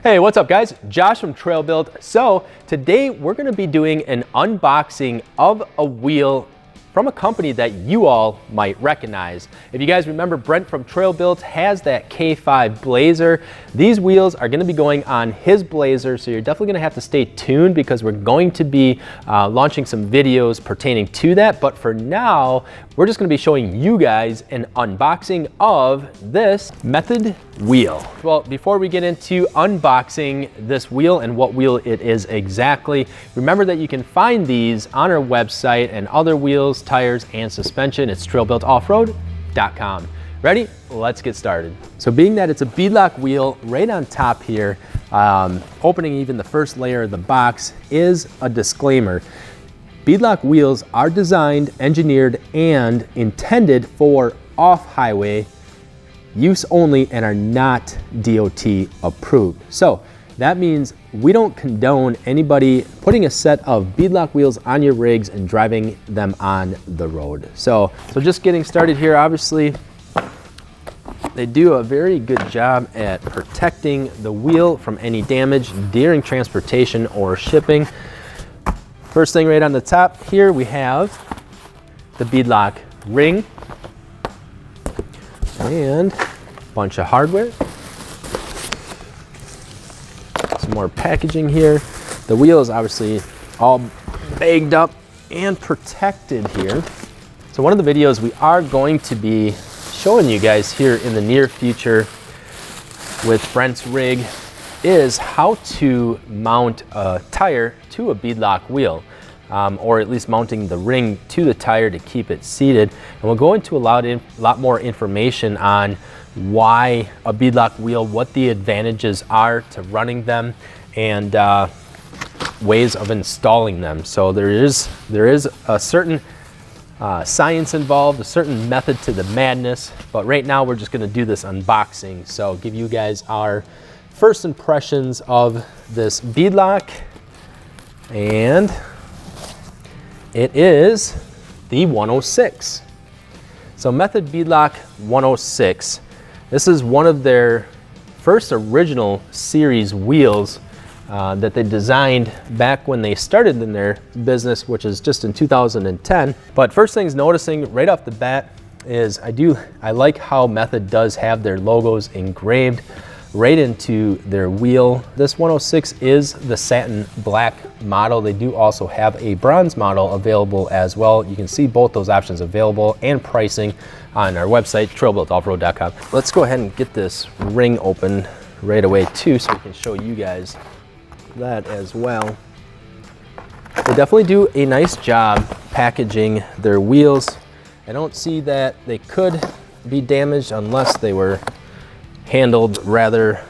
Hey, what's up guys? Josh from TrailBuilt. So today we're gonna be doing an unboxing of a wheel from a company that you all might recognize. If you guys remember, Brent from TrailBuilt has that K5 Blazer. These wheels are gonna be going on his Blazer, so you're definitely gonna have to stay tuned because we're going to be launching some videos pertaining to that. But for now, we're just gonna be showing you guys an unboxing of this Method wheel. Well, before we get into unboxing this wheel and what wheel it is exactly, remember that you can find these on our website and other wheels, tires, and suspension. It's TrailBuiltOffroad.com. Ready? Let's get started. So being that it's a beadlock wheel, right on top here, opening even the first layer of the box is a disclaimer. Beadlock wheels are designed, engineered, and intended for off-highway use only and are not DOT approved. So that means we don't condone anybody putting a set of beadlock wheels on your rigs and driving them on the road. So just getting started here, obviously, they do a very good job at protecting the wheel from any damage during transportation or shipping. First thing right on the top here, we have the beadlock ring and a bunch of hardware. Some more packaging here. The wheel is obviously all bagged up and protected here. So one of the videos we are going to be showing you guys here in the near future with Brent's rig is how to mount a tire to a beadlock wheel, or at least mounting the ring to the tire to keep it seated. And we'll go into a lot more information on why a beadlock wheel, what the advantages are to running them, and ways of installing them. So there is a certain science involved, a certain method to the madness, but right now we're just gonna do this unboxing. So give you guys our first impressions of this beadlock, and it is the 106. So Method Beadlock 106. This is one of their first original series wheels that they designed back when they started in their business, which is just in 2010. But first things noticing right off the bat is I like how Method does have their logos engraved right into their wheel. This 106 is the satin black model. They do also have a bronze model available as well. You can see both those options available and pricing on our website, TrailBuiltOffroad.com. Let's go ahead and get this ring open right away too, so we can show you guys that as well. They definitely do a nice job packaging their wheels. I don't see that they could be damaged unless they were handled rather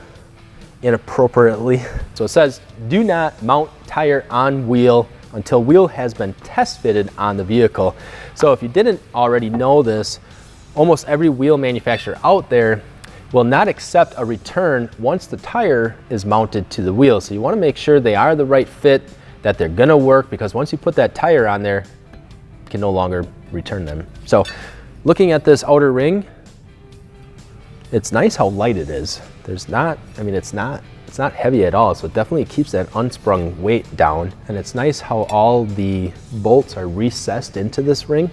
inappropriately. So it says, do not mount tire on wheel until wheel has been test fitted on the vehicle. So if you didn't already know this, almost every wheel manufacturer out there will not accept a return once the tire is mounted to the wheel. So you want to make sure they are the right fit, that they're gonna work, because once you put that tire on there, you can no longer return them. So looking at this outer ring, it's nice how light it is. It's not heavy at all, so it definitely keeps that unsprung weight down. And it's nice how all the bolts are recessed into this ring,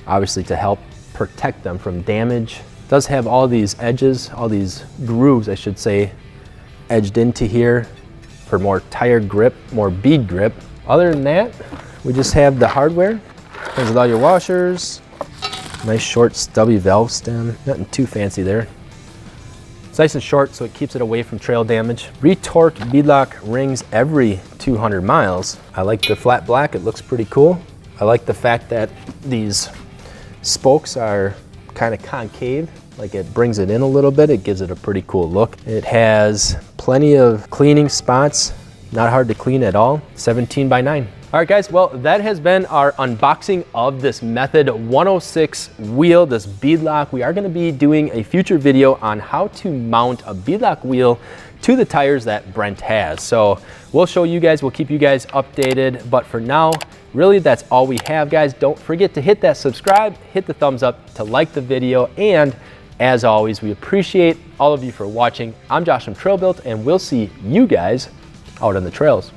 obviously to help protect them from damage. It does have all these edges, all these grooves, I should say, edged into here for more tire grip, more bead grip. Other than that, we just have the hardware. Comes with all your washers, nice short stubby valve stem, nothing too fancy there. It's nice and short, so it keeps it away from trail damage. Retorqued beadlock rings every 200 miles. I like the flat black, it looks pretty cool. I like the fact that these spokes are kind of concave, like it brings it in a little bit. It gives it a pretty cool look. It has plenty of cleaning spots, not hard to clean at all, 17x9. All right guys, well that has been our unboxing of this Method 106 wheel, this beadlock. We are gonna be doing a future video on how to mount a beadlock wheel to the tires that Brent has. So we'll show you guys, we'll keep you guys updated, but for now, really that's all we have guys. Don't forget to hit that subscribe, hit the thumbs up to like the video, and As always, we appreciate all of you for watching. I'm Josh from TrailBuilt, and we'll see you guys out on the trails.